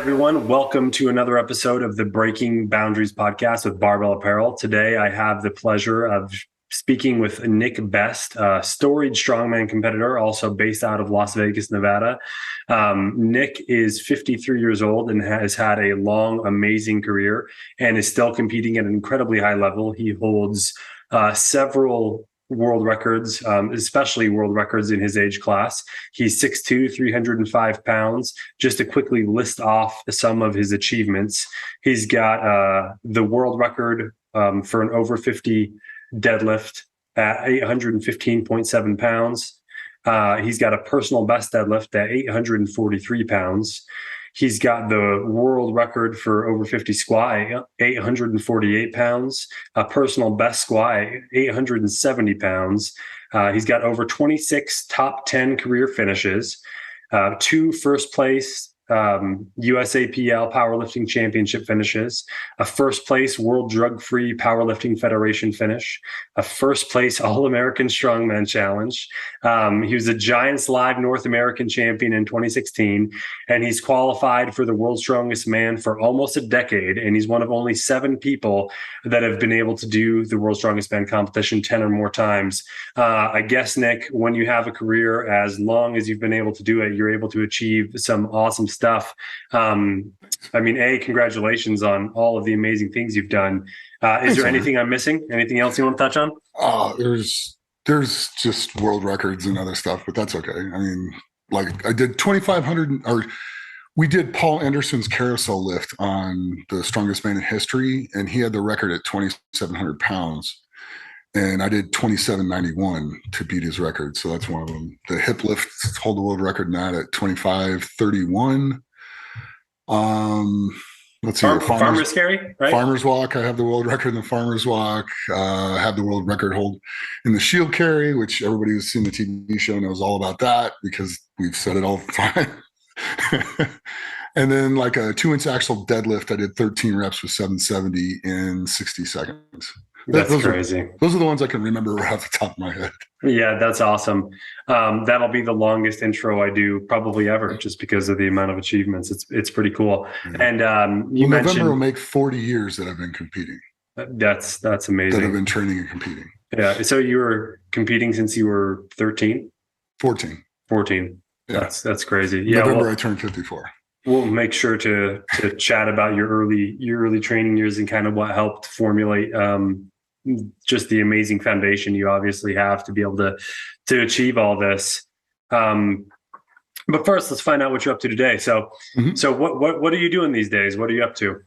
everyone. Welcome to another episode of the Breaking Boundaries podcast with Barbell Apparel. Today, I have the pleasure of speaking with Nick Best, a storied strongman competitor, also based out of Las Vegas, Nevada. Nick is 53 years old and has had a long, amazing career and is still competing at an incredibly high level. He holds several world records, especially world records in his age class. He's 6'2", 305 pounds. Just to quickly list off some of his achievements, he's got the world record for an over 50 deadlift at 815.7 pounds. He's got a personal best deadlift at 843 pounds. He's got the world record for over 50 squat at 848 pounds, a personal best squat at 870 pounds. He's got over 26 top 10 career finishes, 2 first place USAPL powerlifting championship finishes, a first place World Drug-Free Powerlifting Federation finish, a first place All-American Strongman Challenge. He was a Giants Live North American champion in 2016, and he's qualified for the World's Strongest Man for almost a decade, and he's one of only 7 people that have been able to do the World's Strongest Man competition 10 or more times. I guess, Nick, when you have a career as long as you've been able to do it, you're able to achieve some awesome stuff. Congratulations on all of the amazing things you've done. Is there anything I'm missing? Anything else you want to touch on? There's just world records and other stuff, but that's okay. I mean, like I did 2,500, or we did Paul Anderson's carousel lift on the Strongest Man in history, and he had the record at 2,700 pounds. And I did 2791 to beat his record. So that's one of them. The hip lift hold the world record now at 2531. Let's see. Farmer's carry, right? Farmer's walk. I have the world record in the farmer's walk. I have the world record hold in the shield carry, which everybody who's seen the TV show knows all about that because we've said it all the time. And then like a 2-inch axle deadlift, I did 13 reps with 770 in 60 seconds. That's crazy. Those are the ones I can remember right off the top of my head. Yeah, that's awesome. That'll be the longest intro I do probably ever, just because of the amount of achievements. It's pretty cool. Yeah. And you mentioned November will make 40 years that I've been competing. That's amazing. That I've been training and competing. Yeah. So you were competing since you were 13? 14. 14. Yeah. That's crazy. Yeah. November I turned 54. We'll make sure to chat about your early training years and kind of what helped formulate just the amazing foundation you obviously have to be able to achieve all this. But first, let's find out what you're up to today. So, So what are you doing these days? What are you up to?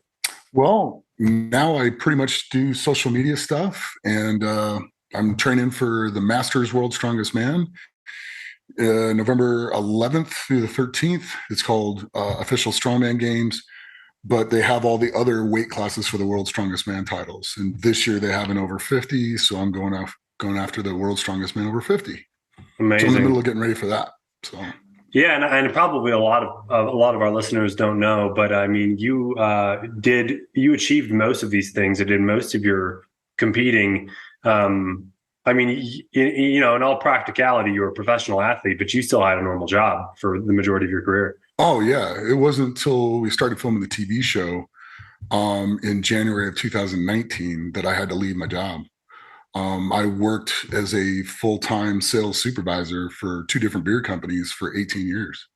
Well, now I pretty much do social media stuff, and I'm training for the Masters World's Strongest Man. November 11th through the 13th. It's called Official Strongman Games, but they have all the other weight classes for the World's Strongest Man titles. And this year they have an over 50, so I'm going after the World's Strongest Man over 50. Amazing. So I'm in the middle of getting ready for that. So yeah, and probably a lot of our listeners don't know, but I mean, you achieved most of these things. You did most of your competing. I mean, in all practicality, you were a professional athlete, but you still had a normal job for the majority of your career. Oh, yeah. It wasn't until we started filming the TV show in January of 2019 that I had to leave my job. I worked as a full-time sales supervisor for 2 different beer companies for 18 years.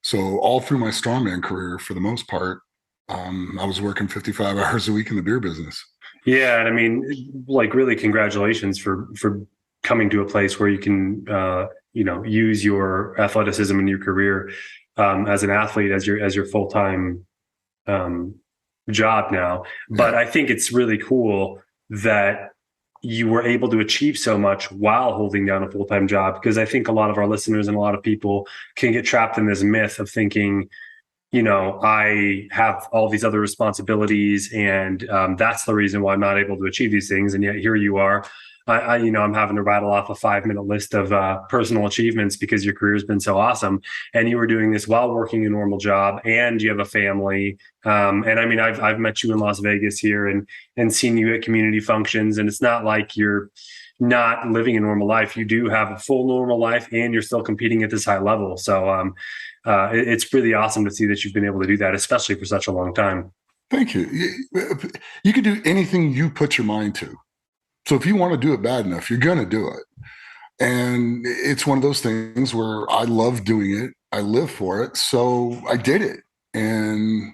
So all through my strongman career, for the most part, I was working 55 hours a week in the beer business. Yeah. And I mean, like, really congratulations for coming to a place where you can, use your athleticism in your career as an athlete, as your full-time job now. But I think it's really cool that you were able to achieve so much while holding down a full-time job, because I think a lot of our listeners and a lot of people can get trapped in this myth of thinking, I have all these other responsibilities and that's the reason why I'm not able to achieve these things. And yet here you are. I'm having to rattle off a 5-minute list of personal achievements because your career has been so awesome. And you were doing this while working a normal job, and you have a family. And I mean, I've met you in Las Vegas here and seen you at community functions. And it's not like you're not living a normal life. You do have a full normal life and you're still competing at this high level. So it's really awesome to see that you've been able to do that, especially for such a long time. Thank you. You can do anything you put your mind to. So if you want to do it bad enough, you're going to do it. And it's one of those things where I love doing it. I live for it. So I did it. And,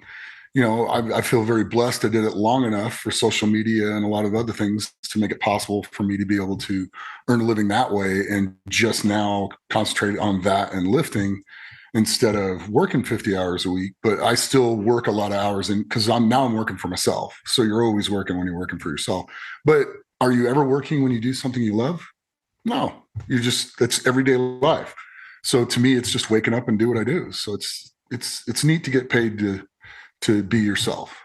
I feel very blessed. I did it long enough for social media and a lot of other things to make it possible for me to be able to earn a living that way and just now concentrate on that and lifting instead of working 50 hours a week. But I still work a lot of hours because I'm working for myself. So you're always working when you're working for yourself. But are you ever working when you do something you love? No, that's everyday life. So to me, it's just waking up and do what I do. So it's neat to get paid to be yourself.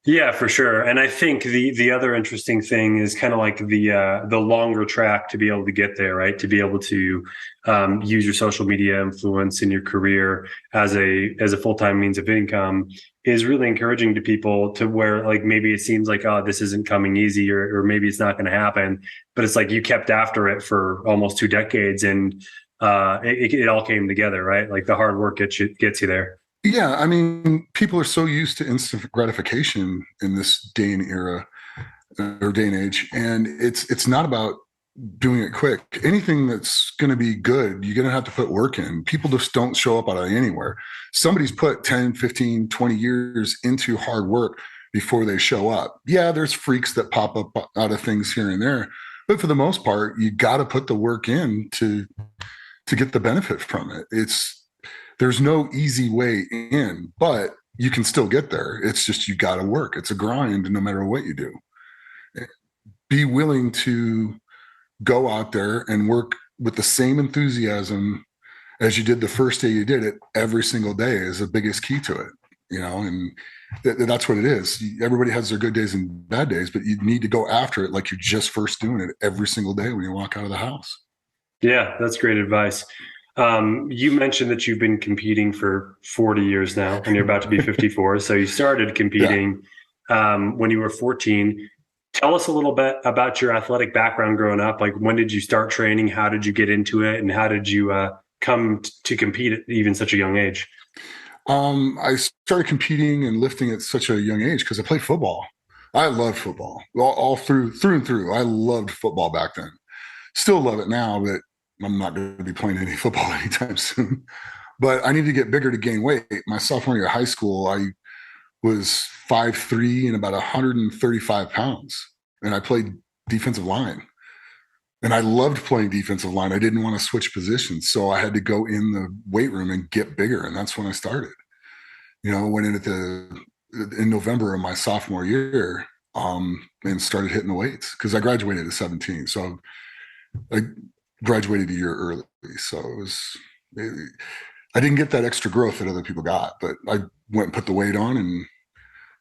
Yeah, for sure. And I think the other interesting thing is kind of like the longer track to be able to get there, right? To be able to use your social media influence in your career as a full-time means of income is really encouraging to people, to where like maybe it seems like, oh, this isn't coming easy, or maybe it's not going to happen. But it's like you kept after it for almost 2 decades, and it all came together, right? Like the hard work gets you there. Yeah, I mean, people are so used to instant gratification in this day and era or day and age, and it's not about doing it quick. Anything that's going to be good, you're going to have to put work in. People just don't show up out of anywhere. Somebody's put 10, 15, 20 years into hard work before they show up. Yeah, there's freaks that pop up out of things here and there, but for the most part, you got to put the work in to get the benefit from it. There's no easy way in, but you can still get there. It's just you got to work. It's a grind no matter what you do. Be willing to go out there and work with the same enthusiasm as you did the first day you did it every single day is the biggest key to it, and that's what it is. Everybody has their good days and bad days, but you need to go after it like you're just first doing it every single day when you walk out of the house. Yeah, that's great advice. You mentioned that you've been competing for 40 years now, and you're about to be 54. So you started competing when you were 14. Tell us a little bit about your athletic background growing up. Like, when did you start training? How did you get into it? And how did you come to compete at even such a young age? I started competing and lifting at such a young age because I played football. I loved football all through and through. I loved football back then. Still love it now, but I'm not going to be playing any football anytime soon. But I need to get bigger to gain weight. My sophomore year of high school, I was 5'3" and about 135 pounds. And I played defensive line. And I loved playing defensive line. I didn't want to switch positions. So I had to go in the weight room and get bigger. And that's when I started. Went in November of my sophomore year and started hitting the weights because I graduated at 17. So I graduated a year early. So I didn't get that extra growth that other people got, but I went and put the weight on and,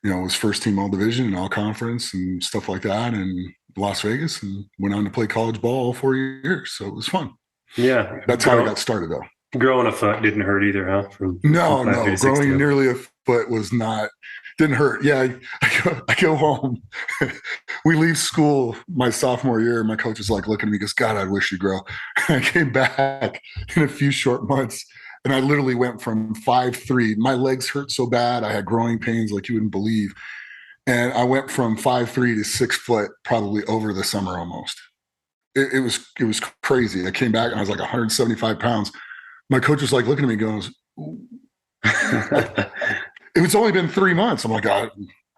was first team all division and all conference and stuff like that in Las Vegas, and went on to play college ball all 4 years. So it was fun. Yeah. That's how I got started though. Growing a foot didn't hurt either, huh? No. Growing nearly a foot didn't hurt. Yeah. I go home. We leave school my sophomore year. My coach is like looking at me, goes, God, I wish you'd grow. I came back in a few short months and I literally went from 5'3". My legs hurt so bad. I had growing pains like you wouldn't believe. And I went from 5'3" to 6 foot probably over the summer almost. It was crazy. I came back and I was like 175 pounds. My coach was like looking at me, goes, it's only been 3 months. I'm like, I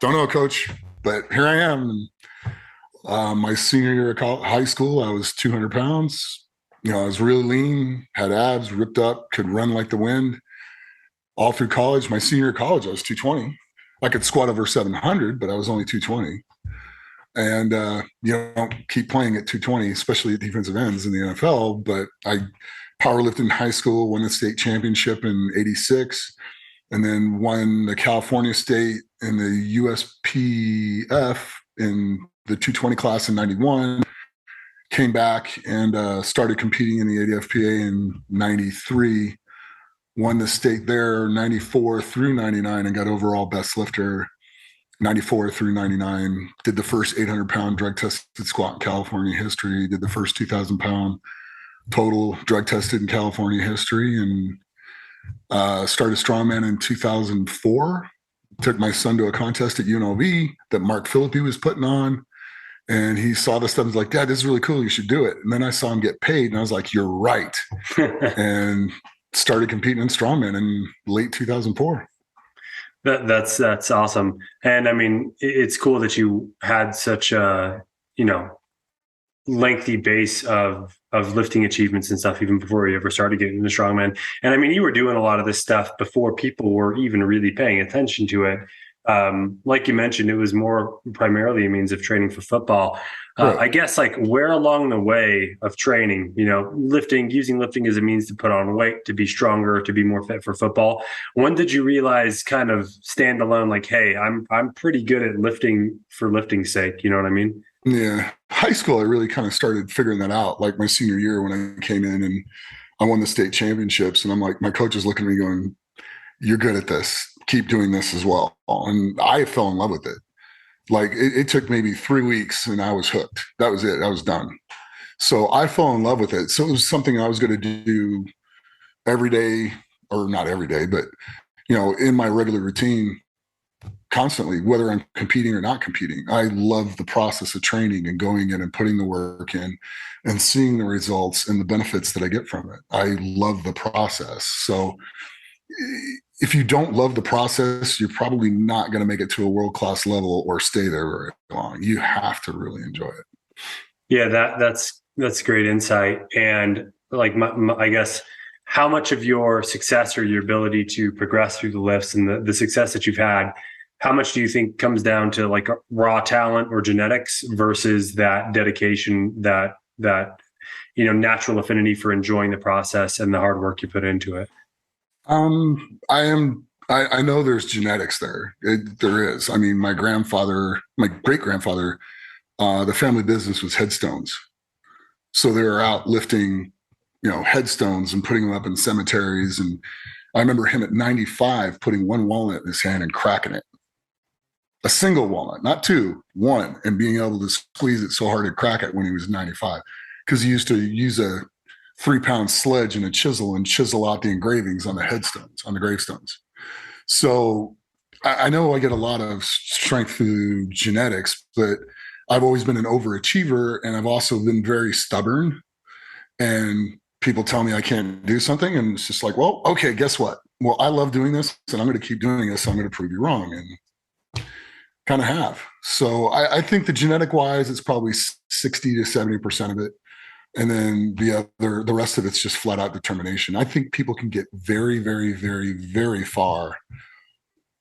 don't know, coach, but here I am. And, my senior year of high school, I was 200 pounds. I was really lean, had abs, ripped up, could run like the wind. All through college, my senior year of college, I was 220. I could squat over 700, but I was only 220. And, don't keep playing at 220, especially at defensive ends in the NFL. But I powerlifted in high school, won the state championship in '86, and then won the California state in the USPF in the 220 class in '91. Came back and started competing in the ADFPA in '93. Won the state there '94 through '99 and got overall best lifter 94 through 99, did the first 800-pound drug tested squat in California history, did the first 2,000-pound total drug tested in California history, and started strongman in 2004. Took my son to a contest at UNLV that Mark Philippi was putting on. And he saw this stuff and was like, Dad, this is really cool. You should do it. And then I saw him get paid. And I was like, you're right. And started competing in strongman in late 2004. That's awesome. And I mean, it's cool that you had such a, lengthy base of lifting achievements and stuff even before you ever started getting into strongman. And I mean, you were doing a lot of this stuff before people were even really paying attention to it. Like you mentioned, it was more primarily a means of training for football. Right. I guess like where along the way of training, using lifting as a means to put on weight, to be stronger, to be more fit for football. When did you realize kind of stand alone, like, hey, I'm pretty good at lifting for lifting's sake. You know what I mean? Yeah. High school, I really kind of started figuring that out. Like my senior year when I came in and I won the state championships, and I'm like, my coach is looking at me going, you're good at this. Keep doing this as well. And I fell in love with it. Like it took maybe 3 weeks and I was hooked. That was it. I was done. So I fell in love with it. So it was something I was going to do every day, or not every day, but in my regular routine constantly, whether I'm competing or not competing. I love the process of training and going in and putting the work in and seeing the results and the benefits that I get from it. I love the process. So if you don't love the process, you're probably not going to make it to a world-class level or stay there very long. You have to really enjoy it. Yeah, that's great insight. And like, I guess, how much of your success or your ability to progress through the lifts and the success that you've had, how much do you think comes down to like raw talent or genetics versus that dedication, that natural affinity for enjoying the process and the hard work you put into it? I know there's genetics there. There is. I mean, my great grandfather, the family business was headstones. So they were out lifting, headstones and putting them up in cemeteries. And I remember him at 95 putting one walnut in his hand and cracking it. A single walnut, not two, one, and being able to squeeze it so hard to crack it when he was 95. Because he used to use a 3-pound sledge and a chisel and chisel out the engravings on the headstones, on the gravestones. So I know I get a lot of strength through genetics, but I've always been an overachiever, and I've also been very stubborn. And people tell me I can't do something, and it's just like, well, okay, guess what? Well, I love doing this, and I'm going to keep doing this. So I'm going to prove you wrong, and kind of have. So I think the genetic wise, it's probably 60 to 70% of it. And then the rest of it's just flat out determination. I think people can get very, very, very, very far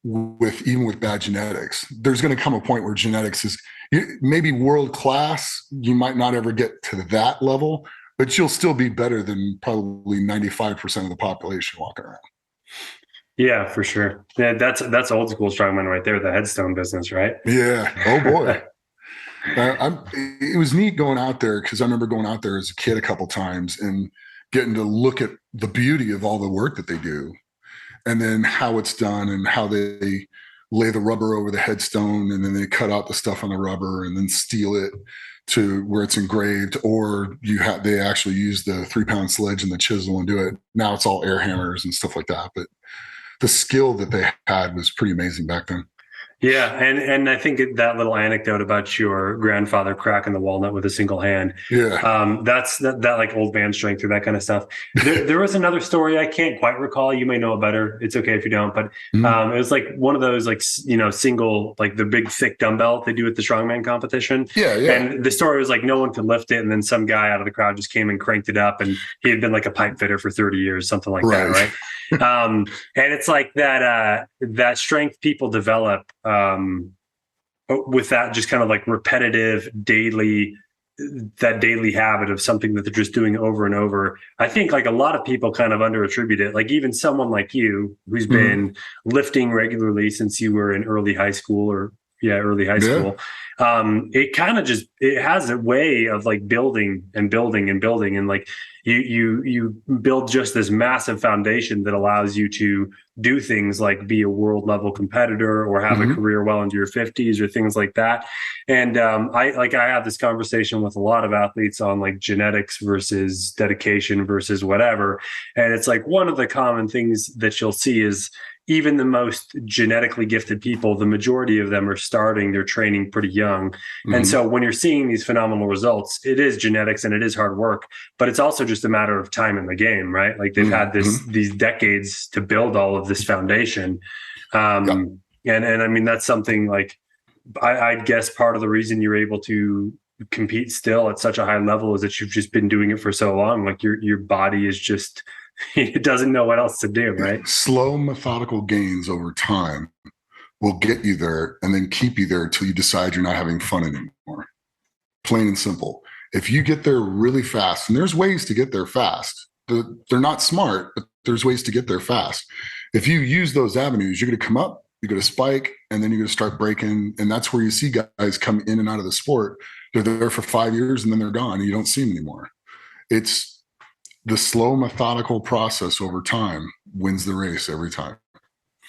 even with bad genetics. There's going to come a point where genetics is maybe world class. You might not ever get to that level, but you'll still be better than probably 95% of the population walking around. Yeah, for sure. Yeah, that's old school strongman right there, the headstone business, right? Yeah. Oh boy. It was neat going out there because I remember going out there as a kid a couple times and getting to look at the beauty of all the work that they do, and then how it's done and how they lay the rubber over the headstone, and then they cut out the stuff on the rubber and then steel it to where it's engraved, or they actually use the 3-pound sledge and the chisel and do it. Now it's all air hammers and stuff like that, but the skill that they had was pretty amazing back then. Yeah, and I think that little anecdote about your grandfather cracking the walnut with a single hand, that's that like old man strength or that kind of stuff. There was another story I can't quite recall. You may know it better. It's okay if you don't, but it was like one of those like single, like the big thick dumbbell they do at the strongman competition. Yeah. And the story was like no one could lift it, and then some guy out of the crowd just came and cranked it up, and he had been like a pipe fitter for 30 years, something like that, right? And it's like that strength people develop with that just kind of like repetitive daily habit of something that they're just doing over and over. I think like a lot of people kind of underattribute it. Like even someone like you who's been lifting regularly since you were in early high school. it kind of just, it has a way of like building and building and building. And like you build just this massive foundation that allows you to do things like be a world level competitor or have a career well into your 50s or things like that. And I have this conversation with a lot of athletes on like genetics versus dedication versus whatever. And it's like one of the common things that you'll see is even the most genetically gifted people, the majority of them are starting their training pretty young. And so when you're seeing these phenomenal results, it is genetics and it is hard work, but it's also just a matter of time in the game, right? Like they've had these decades to build all of this foundation. And I mean, that's something like, I'd guess part of the reason you're able to compete still at such a high level is that you've just been doing it for so long. Like your body is just, it doesn't know what else to do, right? Slow, methodical gains over time will get you there and then keep you there until you decide you're not having fun anymore. Plain and simple. If you get there really fast, and there's ways to get there fast, they're not smart, but there's ways to get there fast. If you use those avenues, you're going to come up, you're going to spike, and then you're going to start breaking. And that's where you see guys come in and out of the sport. They're there for 5 years and then they're gone and you don't see them anymore. It's the slow, methodical process over time wins the race every time.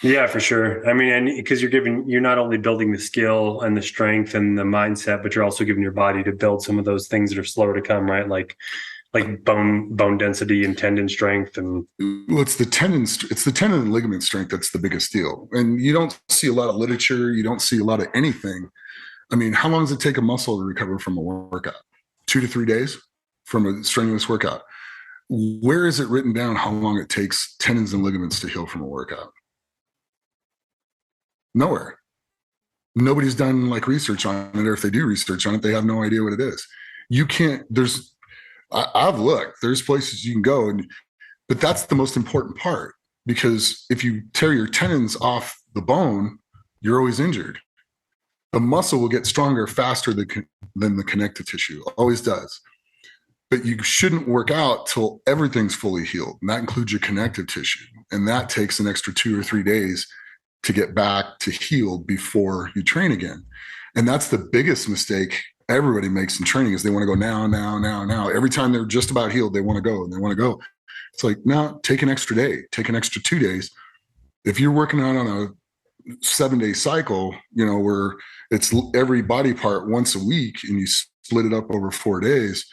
Yeah, for sure. I mean, and because you're not only building the skill and the strength and the mindset, but you're also giving your body to build some of those things that are slower to come, right? Like bone density and tendon strength. And well, it's the tendon and ligament strength that's the biggest deal. And you don't see a lot of literature. You don't see a lot of anything. I mean, how long does it take a muscle to recover from a workout? 2 to 3 days from a strenuous workout. Where is it written down how long it takes tendons and ligaments to heal from a workout? Nowhere. Nobody's done like research on it, or if they do research on it, they have no idea what it is. You can't, I've looked, there's places you can go, but that's the most important part, because if you tear your tendons off the bone, you're always injured. The muscle will get stronger faster than the connective tissue, always does. But you shouldn't work out till everything's fully healed. And that includes your connective tissue. And that takes an extra 2 or 3 days to get back to healed before you train again. And that's the biggest mistake everybody makes in training, is they want to go now. Every time they're just about healed, they want to go and they want to go. It's like, no, take an extra day, take an extra 2 days. If you're working out on a 7-day cycle, where it's every body part once a week and you split it up over 4 days,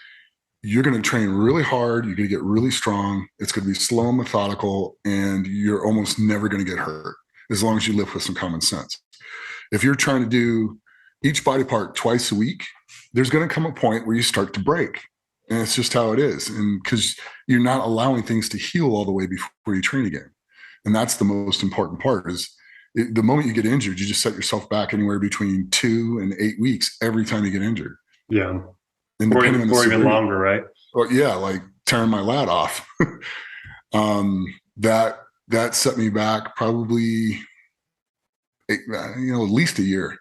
you're going to train really hard. You're going to get really strong. It's going to be slow and methodical, and you're almost never going to get hurt as long as you live with some common sense. If you're trying to do each body part twice a week, there's going to come a point where you start to break. And it's just how it is. And because you're not allowing things to heal all the way before you train again. And that's the most important part, is the moment you get injured, you just set yourself back anywhere between 2 and 8 weeks every time you get injured. Yeah. And or even longer, right? Or yeah, like tearing my lat off. That set me back probably, at least a year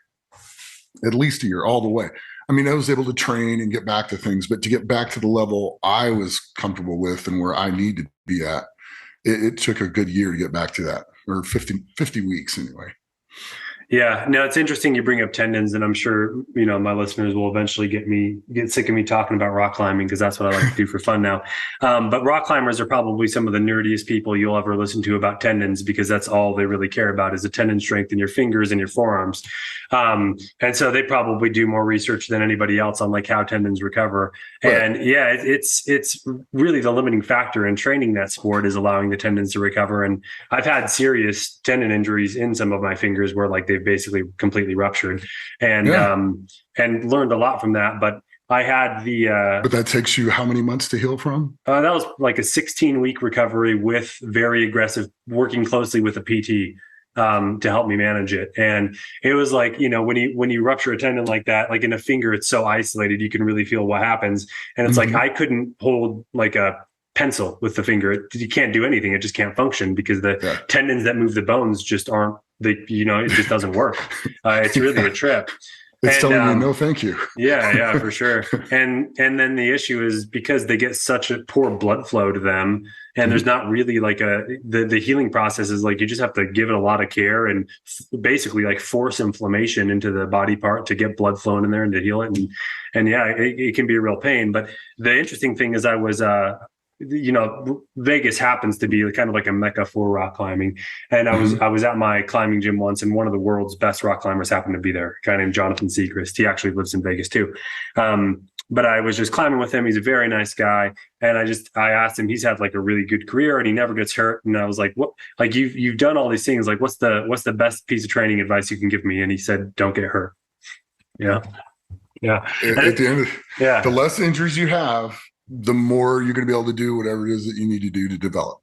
all the way. I mean, I was able to train and get back to things, but to get back to the level I was comfortable with and where I need to be at, it took a good year to get back to that, or 50 weeks anyway. Yeah, no, it's interesting you bring up tendons, and I'm sure, my listeners will eventually get sick of me talking about rock climbing, because that's what I like to do for fun now. But rock climbers are probably some of the nerdiest people you'll ever listen to about tendons, because that's all they really care about is the tendon strength in your fingers and your forearms. And so they probably do more research than anybody else on like how tendons recover. Right. And yeah, it's really the limiting factor in training that sport, is allowing the tendons to recover. And I've had serious tendon injuries in some of my fingers where like they've basically completely ruptured, and learned a lot from that. But I had but that takes you how many months to heal from? That was like a 16-week recovery with very aggressive, working closely with a PT to help me manage it. And it was like, when you rupture a tendon like that, like in a finger, it's so isolated, you can really feel what happens. And it's like, I couldn't hold like a pencil with the finger. You can't do anything. It just can't function, because the tendons that move the bones just aren't, it just doesn't work. It's really a trip. It's And telling you no, thank you. yeah, for sure. And then the issue is because they get such a poor blood flow to them, and there's not really like the healing process is like you just have to give it a lot of care and basically like force inflammation into the body part to get blood flowing in there and to heal it. And yeah, it can be a real pain. But the interesting thing is I was Vegas happens to be kind of like a mecca for rock climbing. And I was at my climbing gym once, and one of the world's best rock climbers happened to be there, a guy named Jonathan Seacrest. He actually lives in Vegas too. But I was just climbing with him. He's a very nice guy. And I asked him, he's had like a really good career and he never gets hurt. And I was like, what, like you've done all these things. Like, what's the best piece of training advice you can give me? And he said, don't get hurt. Yeah. Yeah. At the end of the less injuries you have, the more you're going to be able to do whatever it is that you need to do to develop.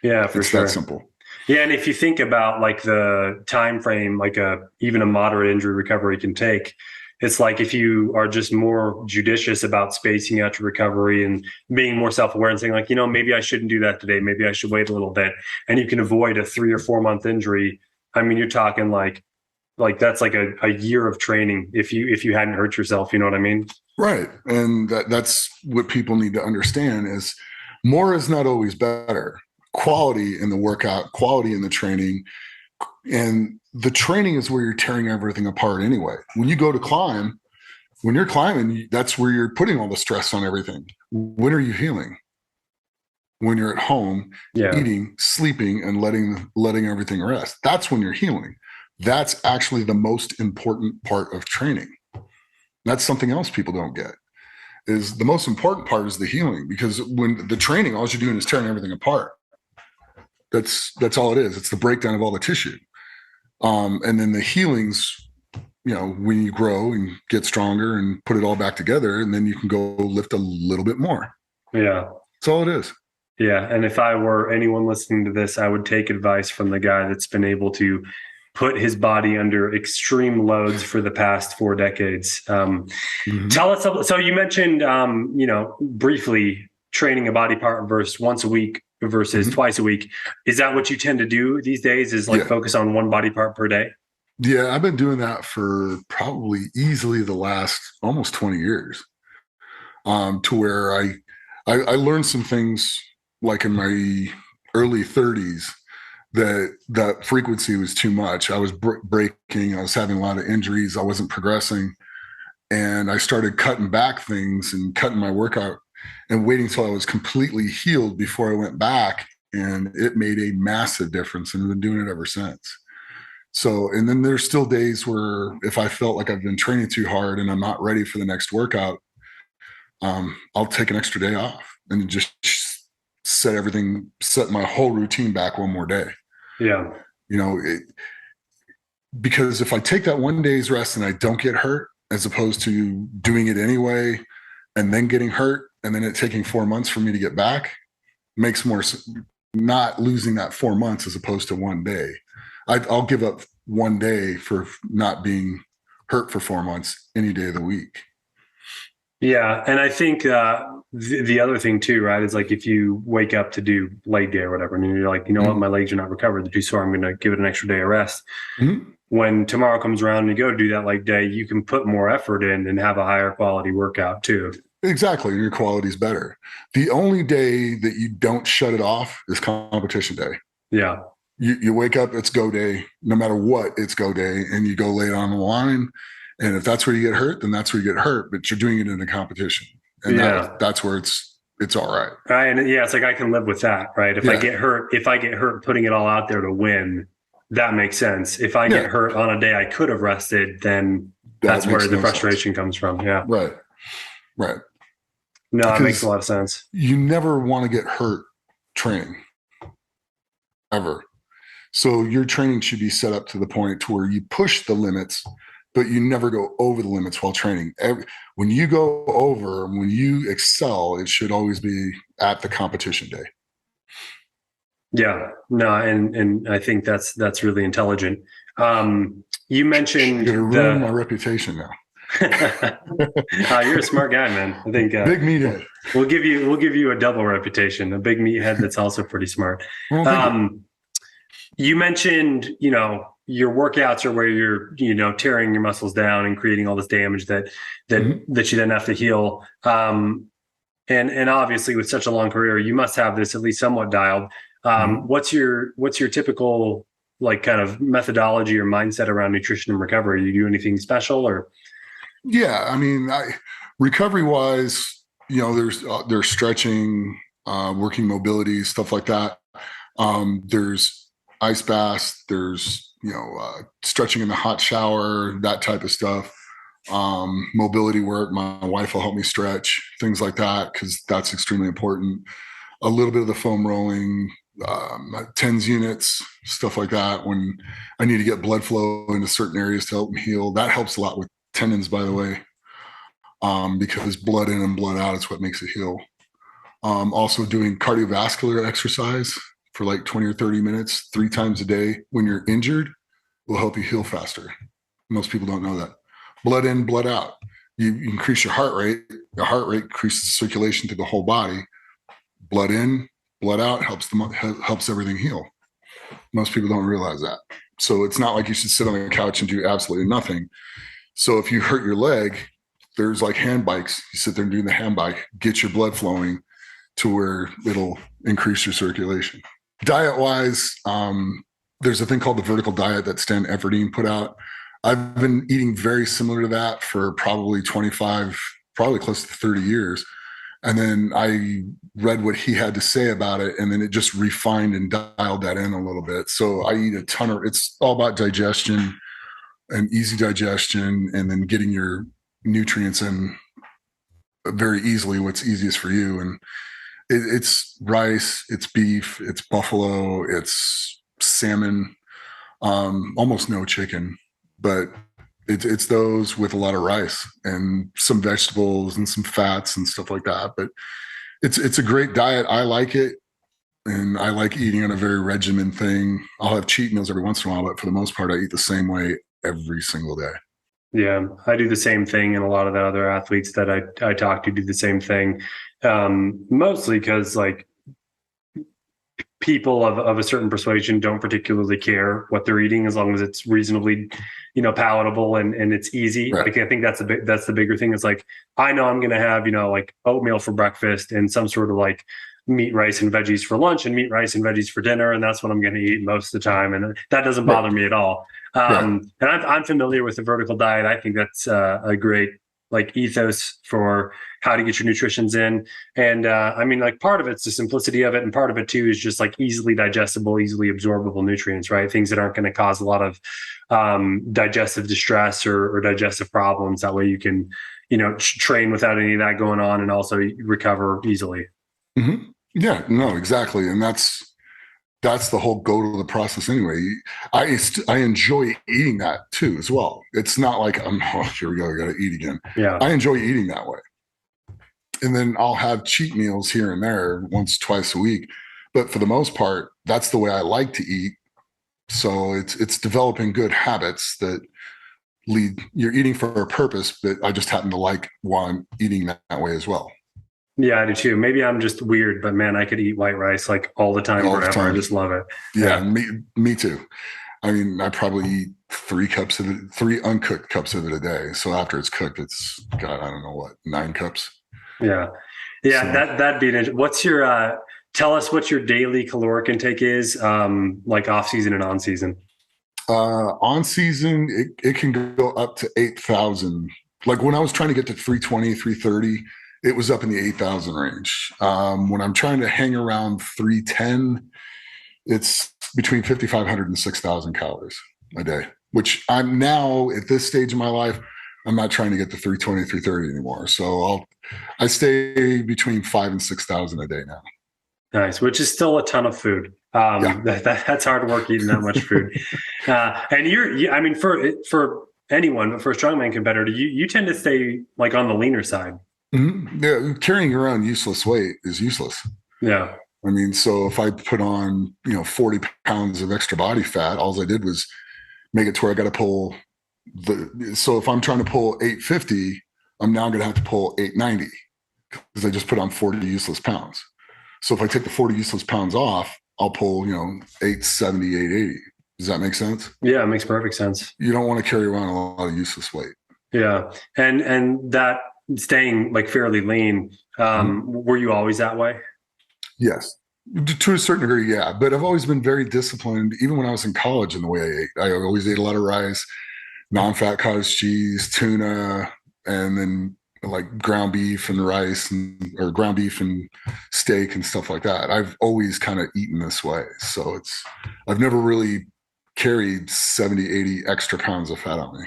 Yeah, for sure. It's that simple. Yeah. And if you think about like the time frame, like even a moderate injury recovery can take, it's like if you are just more judicious about spacing out your recovery and being more self-aware and saying like, maybe I shouldn't do that today. Maybe I should wait a little bit, and you can avoid a 3 or 4 month injury. I mean, you're talking like that's like a year of training if you hadn't hurt yourself, you know what I mean? Right. And that's what people need to understand is more is not always better. Quality in the workout, quality in the training, and the training is where you're tearing everything apart anyway. When you go to climb, when you're climbing, that's where you're putting all the stress on everything. When are you healing? When you're at home, eating, sleeping, and letting everything rest. That's when you're healing. That's actually the most important part of training. That's something else people don't get. Is the most important part is the healing, because when the training, all you're doing is tearing everything apart. That's all it is. It's the breakdown of all the tissue. And then the healings, when you grow and get stronger and put it all back together, and then you can go lift a little bit more. Yeah. That's all it is. Yeah. And if I were anyone listening to this, I would take advice from the guy that's been able to put his body under extreme loads for the past 4 decades. Tell us, so you mentioned, briefly training a body part versus once a week versus twice a week. Is that what you tend to do these days, is like focus on one body part per day? Yeah, I've been doing that for probably easily the last almost 20 years, to where I learned some things like in my early 30s that frequency was too much. I was breaking. I was having a lot of injuries. I wasn't progressing. And I started cutting back things and cutting my workout and waiting till I was completely healed before I went back. And it made a massive difference, and I've been doing it ever since. So, and then there's still days where if I felt like I've been training too hard and I'm not ready for the next workout, I'll take an extra day off and just set my whole routine back one more day. Yeah. Because if I take that one day's rest and I don't get hurt, as opposed to doing it anyway and then getting hurt and then it taking 4 months for me to get back, makes more, not losing that 4 months as opposed to one day. I'll give up one day for not being hurt for 4 months any day of the week. Yeah. And I think the other thing too, right, is like if you wake up to do leg day or whatever, and you're like, what, my legs are not recovered, they're too sore, I'm going to give it an extra day of rest. When tomorrow comes around and you go to do that leg day, you can put more effort in and have a higher quality workout too. Exactly. Your quality is better. The only day that you don't shut it off is competition day. Yeah. You wake up, it's go day. No matter what, it's go day. And you go lay it on the line. And if that's where you get hurt, then that's where you get hurt. But you're doing it in a competition. And that's where it's all right. Right. And it's like I can live with that, right? If I get hurt putting it all out there to win, that makes sense. If I get hurt on a day I could have rested, then that's where the frustration comes from. Yeah. Right. No, it makes a lot of sense. You never want to get hurt training, ever. So your training should be set up to the point to where you push the limits, but you never go over the limits while training. When you go over, when you excel, it should always be at the competition day. Yeah, no, and I think that's really intelligent. You mentioned you're gonna ruin my reputation now. You're a smart guy, man. I think big meathead. We'll give you a double reputation, a big meathead that's also pretty smart. Well, you mentioned, your workouts are where you're, tearing your muscles down and creating all this damage that you then have to heal. And obviously with such a long career, you must have this at least somewhat dialed. What's your typical like kind of methodology or mindset around nutrition and recovery? You do anything special or? Yeah, I mean, recovery wise, there's stretching, working mobility, stuff like that. There's ice baths, there's stretching in the hot shower, that type of stuff. Mobility work. My wife will help me stretch, things like that, because that's extremely important. A little bit of the foam rolling, TENS units, stuff like that. When I need to get blood flow into certain areas to help them heal, that helps a lot with tendons, by the way, because blood in and blood out is what makes it heal. Also doing cardiovascular exercise for like 20 or 30 minutes, 3 times a day when you're injured will help you heal faster. Most people don't know that. Blood in, blood out. You increase your heart rate. Your heart rate increases circulation through the whole body. Blood in, blood out helps everything heal. Most people don't realize that. So it's not like you should sit on the couch and do absolutely nothing. So if you hurt your leg, there's like hand bikes. You sit there and do the hand bike, get your blood flowing to where it'll increase your circulation. Diet wise, there's a thing called the vertical diet that Stan Efferding put out. I've been eating very similar to that for probably 25, probably close to 30 years. And then I read what he had to say about it, and then it just refined and dialed that in a little bit. So I eat a ton of, it's all about digestion and easy digestion, and then getting your nutrients in very easily, what's easiest for you. And it's rice, it's beef, it's buffalo, it's salmon, almost no chicken, but it's those with a lot of rice and some vegetables and some fats and stuff like that. But it's a great diet. I like it. And I like eating on a very regimented thing. I'll have cheat meals every once in a while, but for the most part, I eat the same way every single day. Yeah, I do the same thing. And a lot of the other athletes that I talk to do the same thing. Mostly because like people of a certain persuasion don't particularly care what they're eating as long as it's reasonably, palatable and it's easy. Right. Like I think that's the bigger thing. It's like, I know I'm going to have, like oatmeal for breakfast and some sort of like meat, rice, and veggies for lunch and meat, rice, and veggies for dinner. And that's what I'm going to eat most of the time. And that doesn't bother me at all. And I'm familiar with the vertical diet. I think that's a great like ethos for how to get your nutritions in. And I mean, like part of it's the simplicity of it. And part of it too is just like easily digestible, easily absorbable nutrients, right? Things that aren't going to cause a lot of digestive distress or digestive problems. That way you can, train without any of that going on and also recover easily. Mm-hmm. Yeah, no, exactly. And that's the whole goal of the process anyway. I enjoy eating that too as well. It's not like here we go, I gotta eat again. Yeah, I enjoy eating that way. And then I'll have cheat meals here and there once, twice a week. But for the most part, that's the way I like to eat. So it's developing good habits that lead, you're eating for a purpose, but I just happen to like while I'm eating that way as well. Yeah, I do too. Maybe I'm just weird, but man, I could eat white rice like all the time, forever. I just love it. Yeah, me too. I mean, I probably eat 3 uncooked cups of it a day. So after it's cooked, it's got, I don't know what, 9 cups. Yeah. So, that'd be an. What's your? Tell us what your daily caloric intake is, like off season and on season. On season, it can go up to 8,000. Like when I was trying to get to 320, 330. It was up in the 8,000 range. When I'm trying to hang around 310, it's between 5,500 and 6,000 calories a day, which I'm now at this stage of my life, I'm not trying to get to 320, 330 anymore. So I stay between 5,000 and 6,000 a day now. Nice, which is still a ton of food. That's hard work eating that much food. And I mean, for anyone, but for a strongman competitor, you tend to stay like on the leaner side. Mm-hmm. Yeah, carrying around useless weight is useless. Yeah. I mean, so if I put on, 40 pounds of extra body fat, all I did was make it to where I got to pull so if I'm trying to pull 850, I'm now going to have to pull 890 because I just put on 40 useless pounds. So if I take the 40 useless pounds off, I'll pull, 870, 880. Does that make sense? Yeah, it makes perfect sense. You don't want to carry around a lot of useless weight. Yeah. And that staying like fairly lean, were you always that way? Yes. To a certain degree, yeah. But I've always been very disciplined, even when I was in college in the way I ate. I always ate a lot of rice, non-fat cottage cheese, tuna, and then like ground beef and rice or ground beef and steak and stuff like that. I've always kind of eaten this way. So I've never really carried 70, 80 extra pounds of fat on me.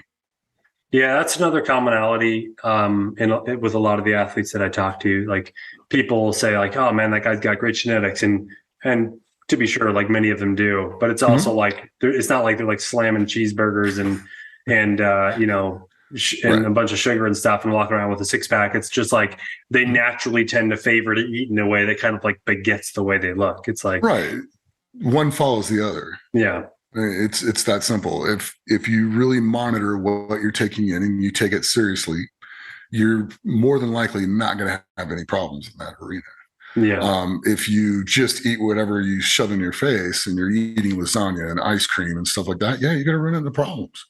Yeah, that's another commonality with a lot of the athletes that I talk to. Like people say, like, "Oh man, that guy's got great genetics," and to be sure, like many of them do. But it's also like it's not like they're like slamming cheeseburgers and and a bunch of sugar and stuff and walking around with a six pack. It's just like they naturally tend to favor to eat in a way that kind of like begets the way they look. It's like one follows the other. Yeah. It's that simple. If you really monitor what you're taking in and you take it seriously, you're more than likely not going to have any problems in that arena. Yeah. If you just eat whatever you shove in your face and you're eating lasagna and ice cream and stuff like that, yeah, you're going to run into problems.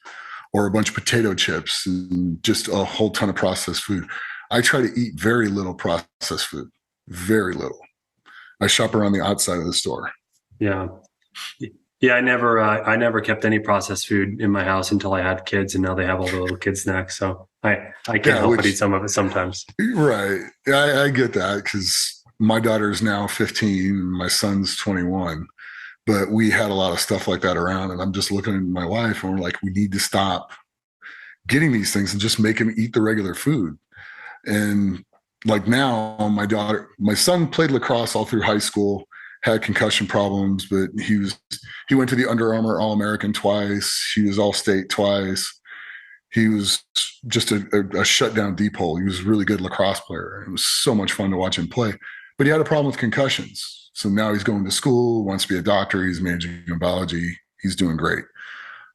Or a bunch of potato chips and just a whole ton of processed food. I try to eat very little processed food, very little. I shop around the outside of the store. Yeah. Yeah, I never kept any processed food in my house until I had kids, and now they have all the little kid snacks. So I can't help but eat some of it sometimes. Right. I get that because my daughter is now 15 and my son's 21. But we had a lot of stuff like that around, and I'm just looking at my wife and we're like, we need to stop getting these things and just make them eat the regular food. And like now, my son played lacrosse all through high school, had concussion problems, but he went to the Under Armour All-American twice. He was All-State twice. He was just a shutdown deep hole. He was a really good lacrosse player. It was so much fun to watch him play, but he had a problem with concussions. So now he's going to school, wants to be a doctor. He's majoring in biology. He's doing great.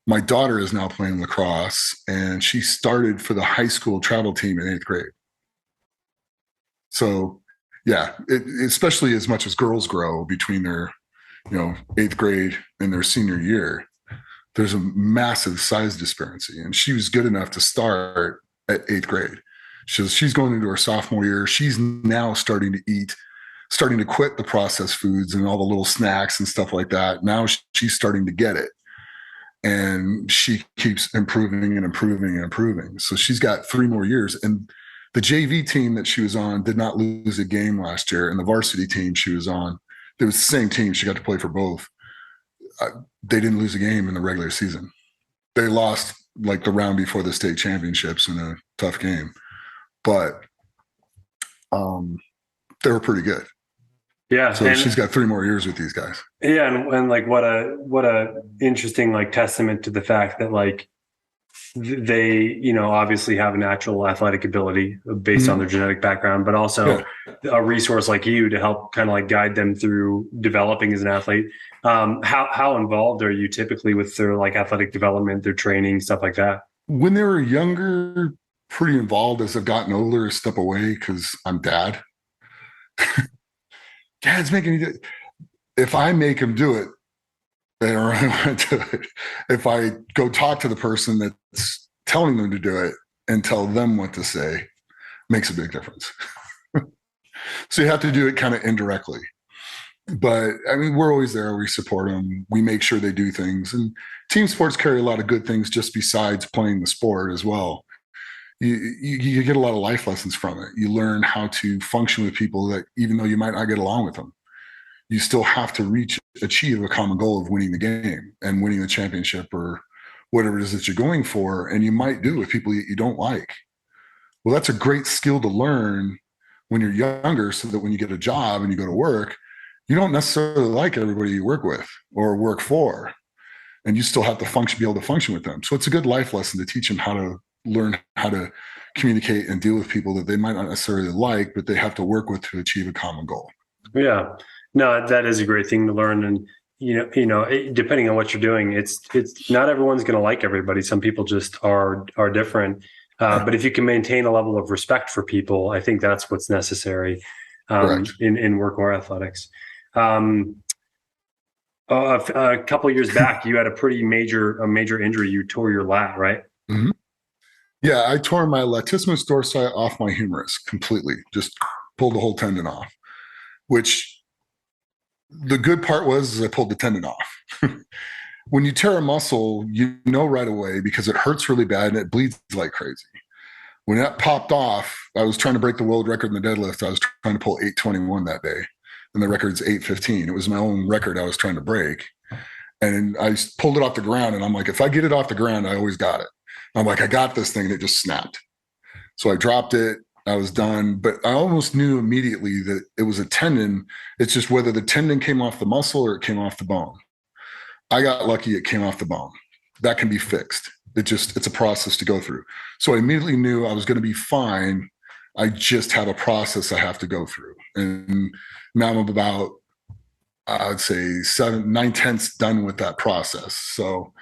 My daughter is now playing lacrosse, and she started for the high school travel team in 8th grade. So yeah, especially as much as girls grow between their, 8th grade and their senior year, there's a massive size disparity. And she was good enough to start at 8th grade. She's going into her sophomore year. She's now starting to quit the processed foods and all the little snacks and stuff like that. Now she's starting to get it. And she keeps improving and improving and improving. So she's got 3 more years. And the JV team that she was on did not lose a game last year. And the varsity team she was on, it was the same team. She got to play for both. They didn't lose a game in the regular season. They lost like the round before the state championships in a tough game. But they were pretty good. Yeah. So she's got 3 more years with these guys. Yeah. And like, what a interesting, like, testament to the fact that, like, they, obviously have a natural athletic ability based on their genetic background, but also a resource like you to help kind of like guide them through developing as an athlete. How involved are you typically with their like athletic development, their training, stuff like that? When they were younger, pretty involved. As I've gotten older, I step away because I'm dad. Dad's making me do it. If I make him do it, they don't really want to do it. If I go talk to the person that's telling them to do it and tell them what to say, makes a big difference. So you have to do it kind of indirectly. But I mean, we're always there. We support them. We make sure they do things. And team sports carry a lot of good things just besides playing the sport as well. You get a lot of life lessons from it. You learn how to function with people that even though you might not get along with them, you still have to achieve a common goal of winning the game and winning the championship or whatever it is that you're going for. And you might do it with people you don't like. Well, that's a great skill to learn when you're younger, so that when you get a job and you go to work, you don't necessarily like everybody you work with or work for, and you still have to be able to function with them. So it's a good life lesson to teach them how to learn how to communicate and deal with people that they might not necessarily like, but they have to work with to achieve a common goal. Yeah, no, that is a great thing to learn. And, depending on what you're doing, it's not everyone's going to like everybody. Some people just are different. But if you can maintain a level of respect for people, I think that's what's necessary in work or athletics. A couple of years back, you had a major injury. You tore your lat, right? Mhm. Yeah, I tore my latissimus dorsi off my humerus completely. Just pulled the whole tendon off. Which the good part was is I pulled the tendon off. When you tear a muscle, you know right away because it hurts really bad and it bleeds like crazy. When that popped off, I was trying to break the world record in the deadlift. I was trying to pull 821 that day, and the record's 815. It was my own record I was trying to break. And I pulled it off the ground, and I'm like, if I get it off the ground, I always got it. I'm like, I got this thing, and it just snapped. So I dropped it. I was done, but I almost knew immediately that it was a tendon. It's just whether the tendon came off the muscle or it came off the bone. I got lucky; it came off the bone. That can be fixed. It's a process to go through. So I immediately knew I was going to be fine. I just have a process I have to go through, and now I'm about I'd say 9/10 done with that process. So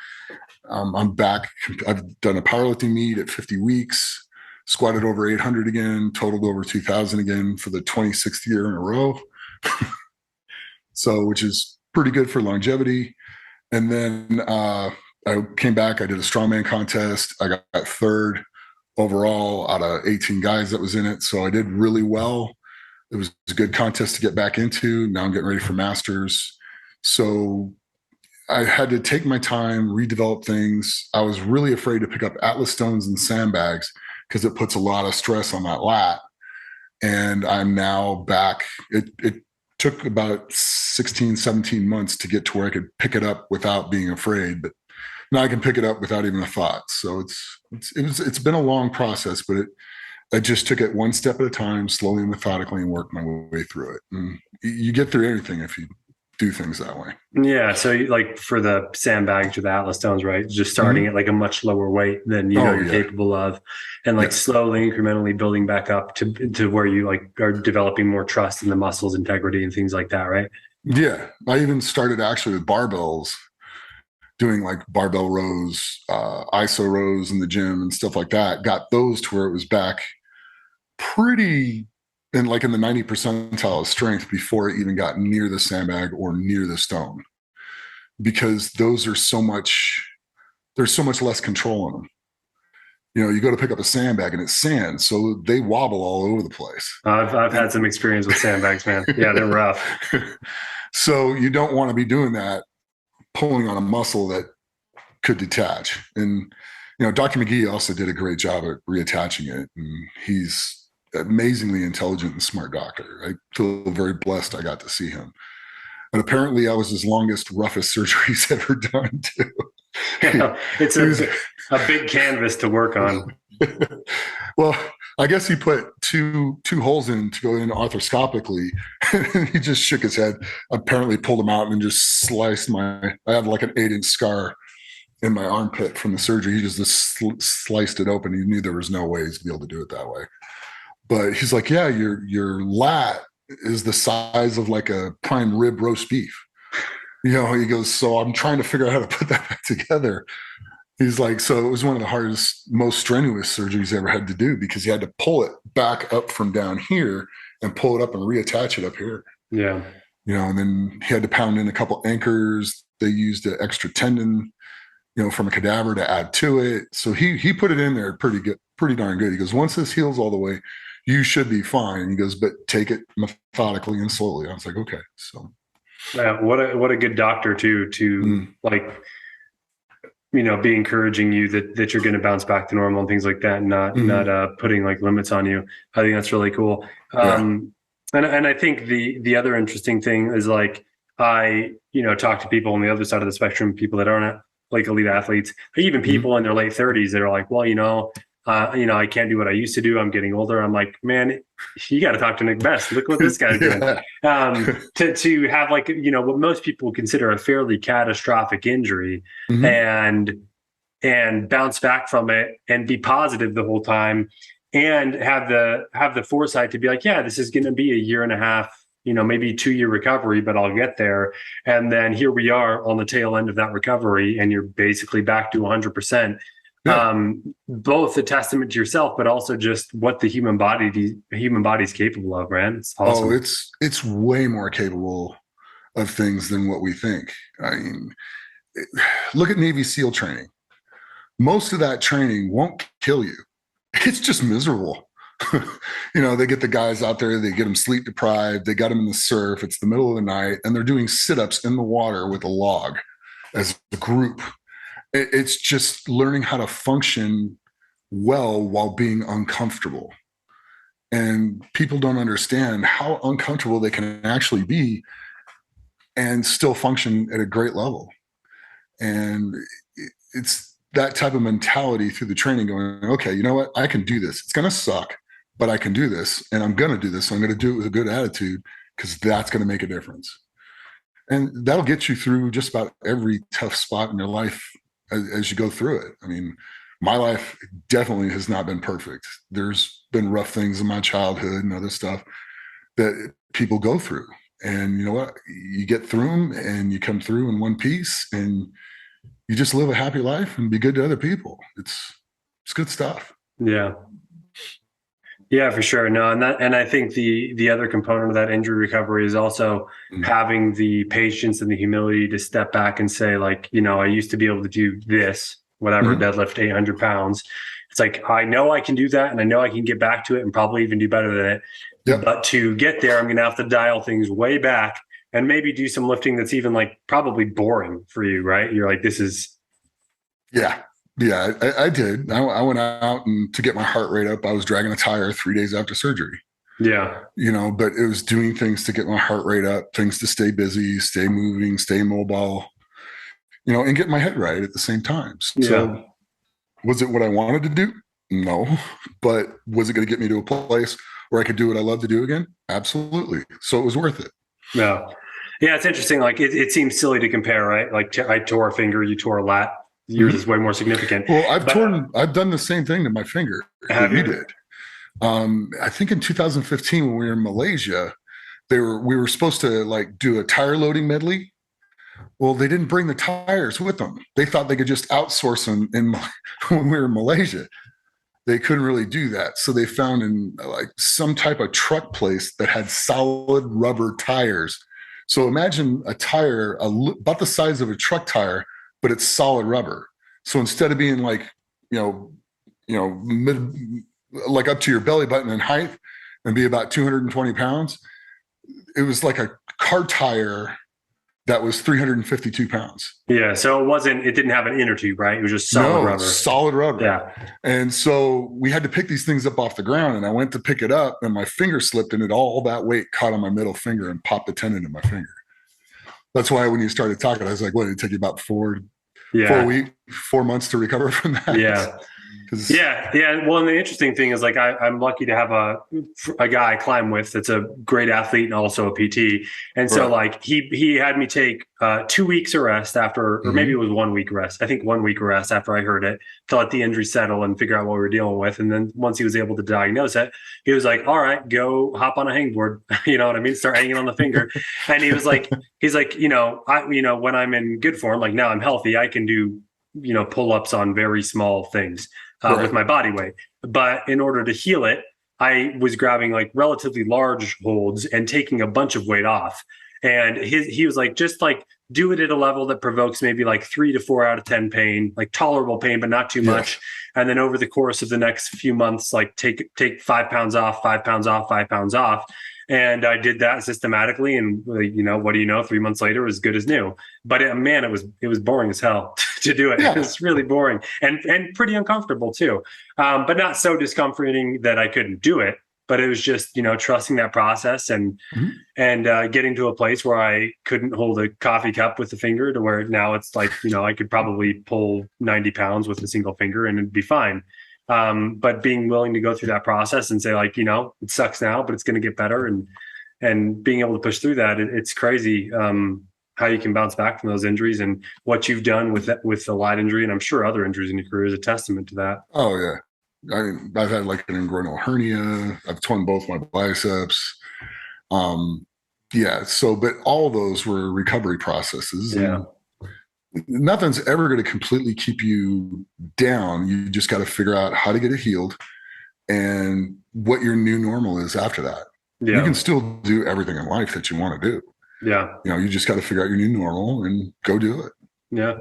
I'm back. I've done a powerlifting meet at 50 weeks, squatted over 800 again, totaled over 2,000 again for the 26th year in a row. So, which is pretty good for longevity. And then I came back. I did a strongman contest. I got third overall out of 18 guys that was in it. So I did really well. It was a good contest to get back into. Now I'm getting ready for masters. So I had to take my time, redevelop things. I was really afraid to pick up Atlas stones and sandbags because it puts a lot of stress on that lat. And I'm now back. It took about 16, 17 months to get to where I could pick it up without being afraid. But now I can pick it up without even a thought. So it's been a long process, but I just took it one step at a time, slowly and methodically, and worked my way through it. And you get through anything if you do things that way. Yeah. So like for the sandbags or the Atlas stones, right? Just starting at like a much lower weight than you're capable of, and like slowly, incrementally building back up to where you like are developing more trust in the muscles integrity and things like that, right? Yeah. I even started actually with barbells, doing like barbell rows, ISO rows in the gym and stuff like that. Got those to where it was back pretty in the 90 percentile of strength before it even got near the sandbag or near the stone, because those are there's so much less control on them. You know, you go to pick up a sandbag and it's sand, so they wobble all over the place. I've had some experience with sandbags, man. Yeah, they're rough. So you don't want to be doing that, pulling on a muscle that could detach. And Dr. McGee also did a great job at reattaching it, and he's amazingly intelligent and smart doctor. I feel very blessed I got to see him. And apparently I was his longest, roughest surgery he's ever done too. Yeah, it's a big canvas to work on. Well, I guess he put two holes in to go in arthroscopically. He just shook his head, apparently pulled them out and just sliced I have like an 8-inch scar in my armpit from the surgery. He just sliced it open. He knew there was no way he'd be able to do it that way. But he's like, yeah, your lat is the size of like a prime rib roast beef. He goes, so I'm trying to figure out how to put that back together. He's like, so it was one of the hardest, most strenuous surgeries I ever had to do, because he had to pull it back up from down here and pull it up and reattach it up here. Yeah. And then he had to pound in a couple anchors. They used an extra tendon, from a cadaver to add to it. So he put it in there pretty darn good. He goes, once this heals all the way, you should be fine. He goes, but take it methodically and slowly. I was like, okay. So yeah, what a good doctor to be encouraging you that you're going to bounce back to normal and things like that, and not putting like limits on you. I think that's really cool. And I think the other interesting thing is like, I talk to people on the other side of the spectrum, people that aren't like elite athletes, even people in their late 30s that are like, well, I can't do what I used to do. I'm getting older. I'm like, man, you got to talk to Nick Best. Look what this guy's doing. To have like, what most people consider a fairly catastrophic injury, and bounce back from it and be positive the whole time, and have the foresight to be like, yeah, this is going to be a year and a half, maybe 2-year recovery, but I'll get there. And then here we are on the tail end of that recovery, and you're basically back to 100%. Yeah. Both a testament to yourself, but also just what the human body is capable of, man. It's awesome. Oh, it's way more capable of things than what we think. I mean, look at Navy SEAL training. Most of that training won't kill you. It's just miserable. They get the guys out there, they get them sleep deprived, they got them in the surf, it's the middle of the night, and they're doing sit-ups in the water with a log as a group. It's just learning how to function well while being uncomfortable. And people don't understand how uncomfortable they can actually be and still function at a great level. And it's that type of mentality through the training going, okay, you know what? I can do this. It's going to suck, but I can do this, and I'm going to do this. So I'm going to do it with a good attitude, because that's going to make a difference. And that'll get you through just about every tough spot in your life as you go through it. I mean, my life definitely has not been perfect. There's been rough things in my childhood and other stuff that people go through. And you know what? You get through them and you come through in one piece, and you just live a happy life and be good to other people. It's good stuff. Yeah. Yeah, for sure. No, and I think the other component of that injury recovery is also having the patience and the humility to step back and say, like, I used to be able to do this, whatever, deadlift 800 pounds. It's like, I know I can do that, and I know I can get back to it and probably even do better than it. Yep. But to get there, I'm going to have to dial things way back and maybe do some lifting that's even like probably boring for you, right? You're like, this is. Yeah. Yeah, I did. I went out, and to get my heart rate up, I was dragging a tire 3 days after surgery. Yeah. But it was doing things to get my heart rate up, things to stay busy, stay moving, stay mobile, and get my head right at the same time. So was it what I wanted to do? No. But was it going to get me to a place where I could do what I love to do again? Absolutely. So it was worth it. Yeah. Yeah, it's interesting. Like it seems silly to compare, right? Like I tore a finger, you tore a lat. Yours is way more significant. Well, I've done the same thing to my finger that you did. I think in 2015 when we were in Malaysia, we were supposed to like do a tire loading medley. Well, they didn't bring the tires with them. They thought they could just outsource them when we were in Malaysia. They couldn't really do that. So they found in like some type of truck place that had solid rubber tires. So imagine a tire about the size of a truck tire, but it's solid rubber. So instead of being like, mid, like up to your belly button in height and be about 220 pounds, it was like a car tire that was 352 pounds. Yeah. So it didn't have an inner tube, right? It was just solid rubber. Solid rubber. Yeah. And so we had to pick these things up off the ground, and I went to pick it up, and my finger slipped, and all that weight caught on my middle finger and popped the tendon in my finger. That's why when you started talking, I was like, what, did it take you about 4 months to recover from that? Yeah. Yeah. Well, and the interesting thing is like, I'm lucky to have a guy I climb with that's a great athlete and also a PT. And so like he had me take 2 weeks of rest after, or maybe it was 1 week rest. I think 1 week of rest after I heard it to let the injury settle and figure out what we were dealing with. And then once he was able to diagnose it, he was like, all right, go hop on a hangboard. You know what I mean? Start hanging on the finger. And he's like, when I'm in good form, like now I'm healthy, I can do, pull-ups on very small things. With my body weight. But in order to heal it, I was grabbing like relatively large holds and taking a bunch of weight off. And he was like, just like do it at a level that provokes maybe like 3 to 4 out of 10 pain, like tolerable pain, but not too much. And then over the course of the next few months, like take 5 pounds off, 5 pounds off, 5 pounds off. And I did that systematically. And what do you know? 3 months later, it was as good as new. But it was boring as hell to do it. Yeah. It was really boring and pretty uncomfortable too. But not so discomforting that I couldn't do it. But it was just, trusting that process and getting to a place where I couldn't hold a coffee cup with a finger to where now it's like, I could probably pull 90 pounds with a single finger and it'd be fine. But being willing to go through that process and say like, it sucks now, but it's going to get better. And being able to push through that, it's crazy how you can bounce back from those injuries, and what you've done with the lat injury. And I'm sure other injuries in your career is a testament to that. Oh yeah. I've had like an inguinal hernia. I've torn both my biceps. But all those were recovery processes. Yeah. Nothing's ever going to completely keep you down. You just got to figure out how to get it healed and what your new normal is after that. Yeah. You can still do everything in life that you want to do. Yeah. You just got to figure out your new normal and go do it. Yeah.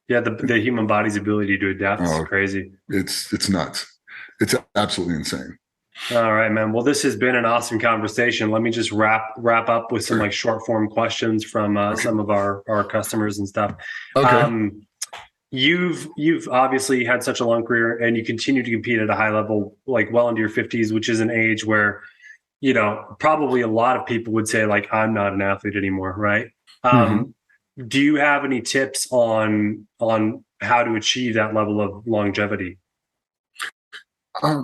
Yeah. The human body's ability to adapt is Oh, crazy. it's nuts. It's absolutely insane. All right, man. Well, this has been an awesome conversation. Let me just wrap up with some Sure. like short form questions from Okay. some of our customers and stuff. Okay. Um, you've obviously had such a long career, and you continue to compete at a high level, like well into your 50s, which is an age where probably a lot of people would say like I'm not an athlete anymore, right? Hmm. Do you have any tips on how to achieve that level of longevity?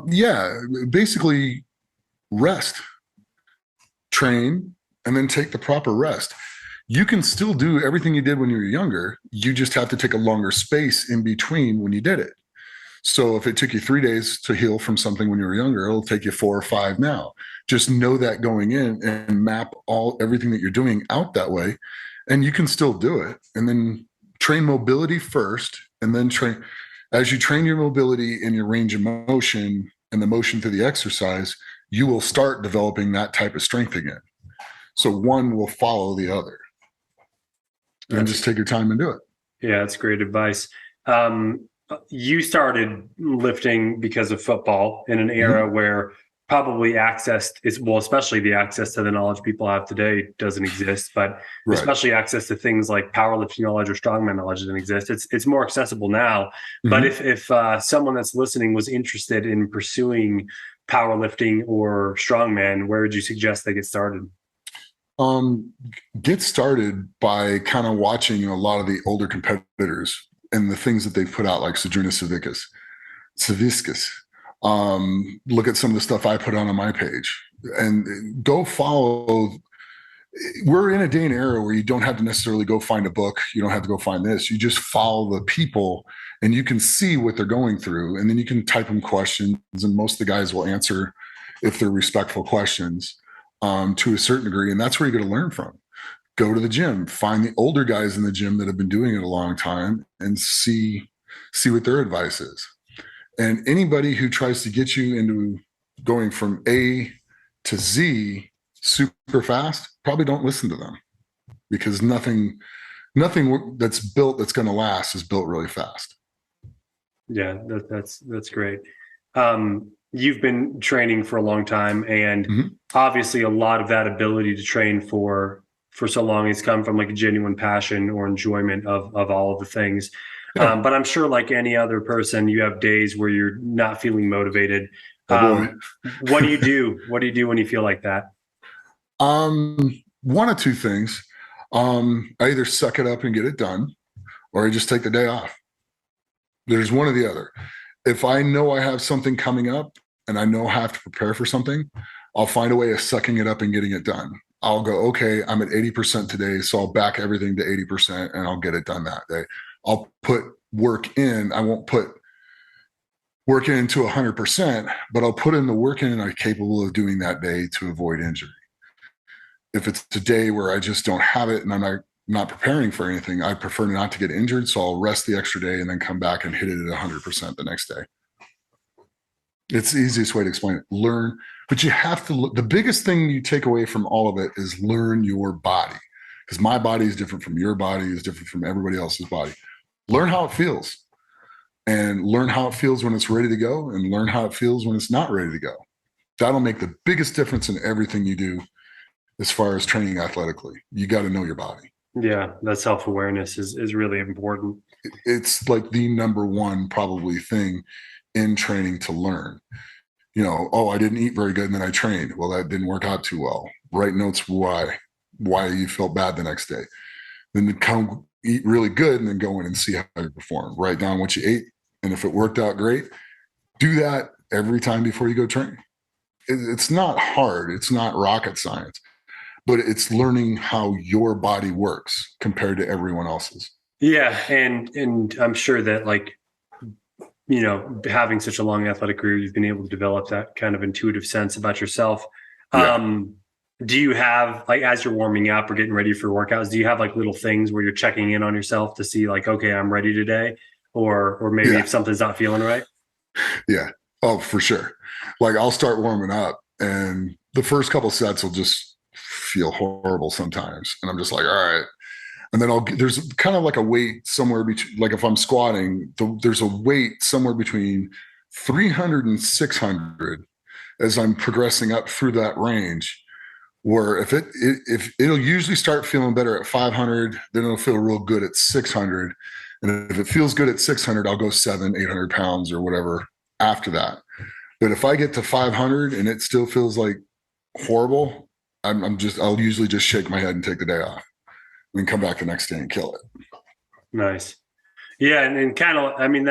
Yeah, basically rest, train, and then take the proper rest. You can still do everything you did when you were younger. You just have to take a longer space in between when you did it. So if it took you 3 days to heal from something when you were younger, it'll take you 4 or 5 now. Just know that going in and map everything that you're doing out that way, and you can still do it. And then train mobility first, and then train as you train your mobility and your range of motion and the motion through the exercise, you will start developing that type of strength again. So one will follow the other. And That's just take your time and do it. Yeah, that's great advice. You started lifting because of football in an era Mm-hmm. where probably access is, well, especially the access to the knowledge people have today doesn't exist, but Right. especially access to things like powerlifting knowledge or strongman knowledge doesn't exist. It's more accessible now. But Mm-hmm. if someone that's listening was interested in pursuing powerlifting or strongman, where would you suggest they get started? Um, get started by kind of watching a lot of the older competitors and the things that they've put out, like Sojourner Saviscus. Look at some of the stuff I put on my page and go follow. We're in a day and era where you don't have to necessarily go find a book. You don't have to go find this. You just follow the people and you can see what they're going through. And then you can type them questions, and most of the guys will answer if they're respectful questions to a certain degree. And that's where you're going to learn from. Go to the gym, find the older guys in the gym that have been doing it a long time, and see what their advice is. And anybody who tries to get you into going from A to Z super fast, probably don't listen to them, because nothing that's built that's going to last is built really fast. Yeah, that's great. You've been training for a long time, and Mm-hmm. obviously, a lot of that ability to train for so long has come from like a genuine passion or enjoyment of all of the things. Yeah. But I'm sure, like any other person, you have days where you're not feeling motivated. Oh boy. What do you do? What do you do when you feel like that? One of two things. I either suck it up and get it done, or I just take the day off. There's one or the other. If I know I have something coming up and I know I have to prepare for something, I'll find a way of sucking it up and getting it done. I'll go, okay, I'm at 80% today, so I'll back everything to 80% and I'll get it done that day. I'll put work in. I won't put work into 100%, but I'll put in the work in and I'm capable of doing that day to avoid injury. If it's a day where I just don't have it and I'm not preparing for anything, I prefer not to get injured. So I'll rest the extra day and then come back and hit it at 100% the next day. It's the easiest way to explain it. Learn, but you have to. The biggest thing you take away from all of it is learn your body, because my body is different from your body, is different from everybody else's body. Learn how it feels, and learn how it feels when it's ready to go, and learn how it feels when it's not ready to go. That'll make the biggest difference in everything you do as far as training athletically. You got to know your body. Yeah, that self-awareness is really important. It's like the number one probably thing in training to learn. Oh, I didn't eat very good and then I trained. Well, that didn't work out too well. Write notes why you felt bad the next day. Then come eat really good and then go in and see how you perform. Write down what you ate. And if it worked out great, do that every time before you go train. It's not hard. It's not rocket science, but it's learning how your body works compared to everyone else's. Yeah, and I'm sure that like having such a long athletic career, you've been able to develop that kind of intuitive sense about yourself. Yeah. Do you have, like, as you're warming up or getting ready for workouts, do you have like little things where you're checking in on yourself to see like, okay, I'm ready today, or maybe Yeah. if something's not feeling right? Yeah. Oh, for sure. Like I'll start warming up and the first couple sets will just feel horrible sometimes. And I'm just like, all right. And then there's kind of like a weight somewhere between, like if I'm squatting, there's a weight somewhere between 300 and 600 as I'm progressing up through that range, where if it'll usually start feeling better at 500, then it'll feel real good at 600. And if it feels good at 600, I'll go 800 pounds or whatever after that. But if I get to 500 and it still feels like horrible, I'll usually just shake my head and take the day off and then come back the next day and kill it. Nice. Yeah. And kind of, I mean,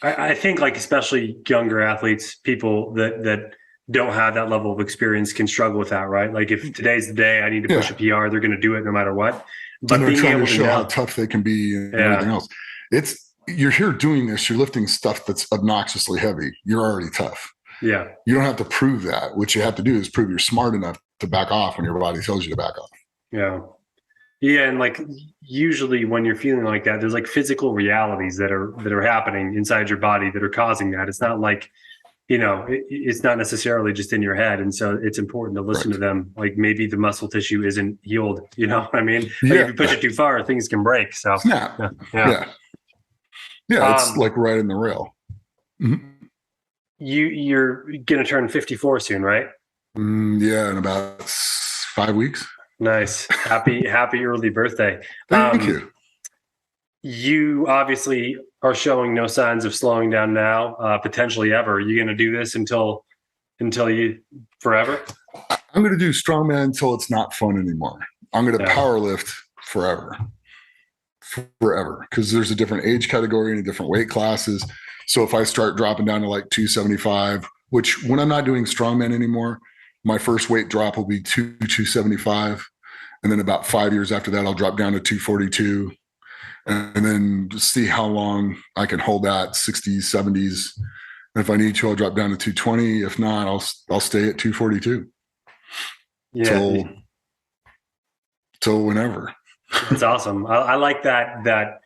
I think like, especially younger athletes, people that don't have that level of experience can struggle with that, right? Like if today's the day I need to push a PR, they're going to do it no matter what. But and they're being trying able to show know, how tough they can be and everything else. You're here doing this, you're lifting stuff that's obnoxiously heavy. You're already tough. Yeah. You don't have to prove that. What you have to do is prove you're smart enough to back off when your body tells you to back off. Yeah. Yeah. And like usually when you're feeling like that, there's like physical realities that are happening inside your body that are causing that. It's not like, it's not necessarily just in your head. And so it's important to listen to them. Like maybe the muscle tissue isn't healed, you know what I mean? Like if you push it too far, things can break. So yeah. It's like right in the rail. Mm-hmm. You're going to turn 54 soon, right? Yeah. In about 5 weeks. Nice. Happy early birthday. Thank you. You obviously are showing no signs of slowing down now, potentially ever. Are you going to do this until you forever? I'm going to do strongman until it's not fun anymore. I'm going to powerlift forever, because there's a different age category and different weight classes. So if I start dropping down to like 275, which when I'm not doing strongman anymore, my first weight drop will be 275. And then about 5 years after that, I'll drop down to 242. And then see how long I can hold that 60s, 70s. And if I need to, I'll drop down to 220. If not, I'll stay at 242. Yeah. Till whenever. That's awesome. I like that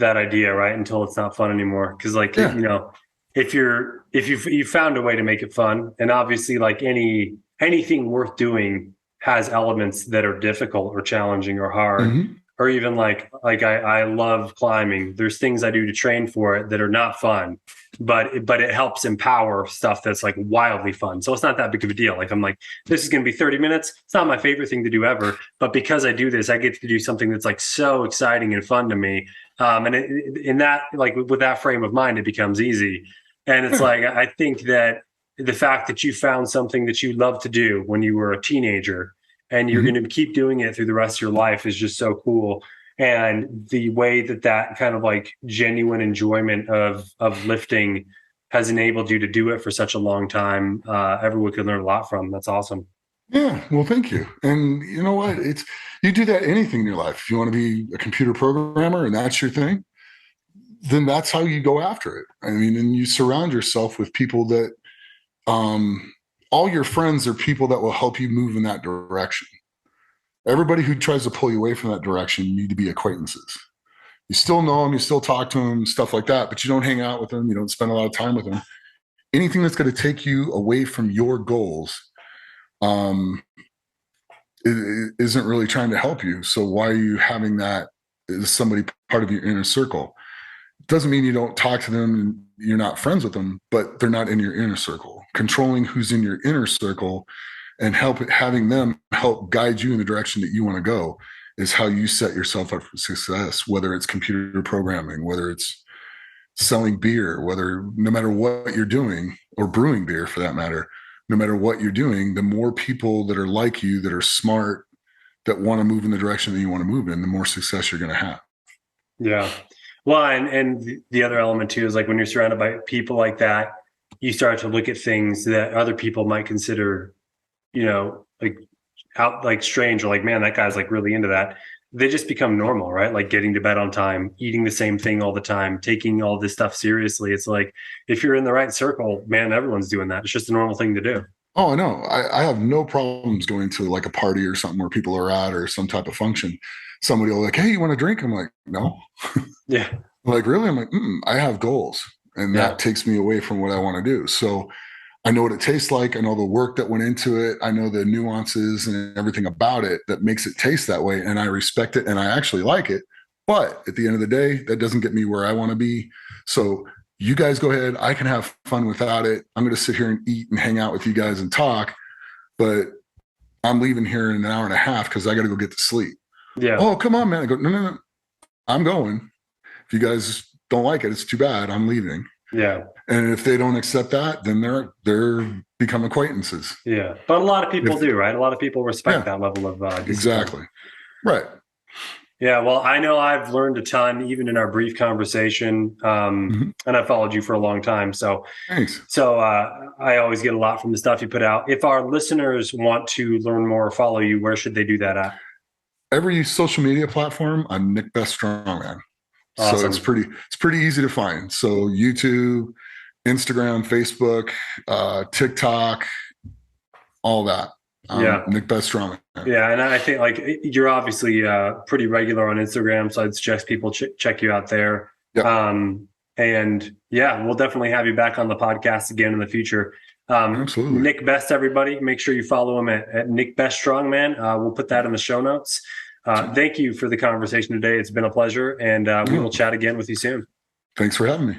idea, right? Until it's not fun anymore. Cause like, if you found a way to make it fun, and obviously like anything worth doing has elements that are difficult or challenging or hard. Mm-hmm. Or even like I love climbing. There's things I do to train for it that are not fun, but it helps empower stuff that's like wildly fun. So it's not that big of a deal. Like I'm like, this is going to be 30 minutes. It's not my favorite thing to do ever, but because I do this, I get to do something that's like so exciting and fun to me. And in that, like with that frame of mind, it becomes easy. And it's like, I think that the fact that you found something that you love to do when you were a teenager, and you're going to keep doing it through the rest of your life is just so cool. And the way that kind of like genuine enjoyment of lifting has enabled you to do it for such a long time, everyone can learn a lot from. That's awesome. Yeah, well, thank you. And you know what? You do that anything in your life. If you want to be a computer programmer and that's your thing, then that's how you go after it. I mean, and you surround yourself with people that all your friends are people that will help you move in that direction. Everybody who tries to pull you away from that direction need to be acquaintances. You still know them, you still talk to them, stuff like that, but you don't hang out with them. You don't spend a lot of time with them. Anything that's going to take you away from your goals isn't really trying to help you. So why are you having that as somebody part of your inner circle? Doesn't mean you don't talk to them and you're not friends with them, but they're not in your inner circle. Controlling who's in your inner circle and having them help guide you in the direction that you want to go is how you set yourself up for success, whether it's computer programming, whether it's selling beer, no matter what you're doing, or brewing beer for that matter, no matter what you're doing, the more people that are like you, that are smart, that want to move in the direction that you want to move in, the more success you're going to have. Yeah. Well, and the other element too is like when you're surrounded by people like that, you start to look at things that other people might consider, like strange, or like, man, that guy's like really into that. They just become normal, right? Like getting to bed on time, eating the same thing all the time, taking all this stuff seriously. It's like, if you're in the right circle, man, everyone's doing that. It's just a normal thing to do. Oh, I know. I have no problems going to like a party or something where people are at, or some type of function. Somebody will like, hey, you want a drink? I'm like, no. Yeah. Like, really? I'm like, I have goals. And that takes me away from what I want to do. So I know what it tastes like. I know the work that went into it. I know the nuances and everything about it that makes it taste that way. And I respect it and I actually like it. But at the end of the day, that doesn't get me where I want to be. So you guys go ahead. I can have fun without it. I'm going to sit here and eat and hang out with you guys and talk. But I'm leaving here in an hour and a half because I got to go get to sleep. Yeah. Oh, come on, man. I go, no. I'm going. If you guys don't like it, it's too bad. I'm leaving. Yeah. And if they don't accept that, then they're become acquaintances. Yeah. But a lot of people do, right? A lot of people respect that level of discipline. Exactly. Right. Yeah. Well, I know I've learned a ton, even in our brief conversation. And I followed you for a long time. So thanks. So I always get a lot from the stuff you put out. If our listeners want to learn more or follow you, where should they do that at? Every social media platform, I'm Nick Best Strongman. Awesome. So it's pretty easy to find. So YouTube, Instagram, Facebook, TikTok, all that. Nick Best Strongman. Yeah, and I think like you're obviously pretty regular on Instagram, so I'd suggest people check you out there. Yep. And yeah, we'll definitely have you back on the podcast again in the future. Absolutely. Nick Best, everybody, make sure you follow him at Nick Best Strongman. We'll put that in the show notes. Thank you for the conversation today. It's been a pleasure, and we will chat again with you soon. Thanks for having me.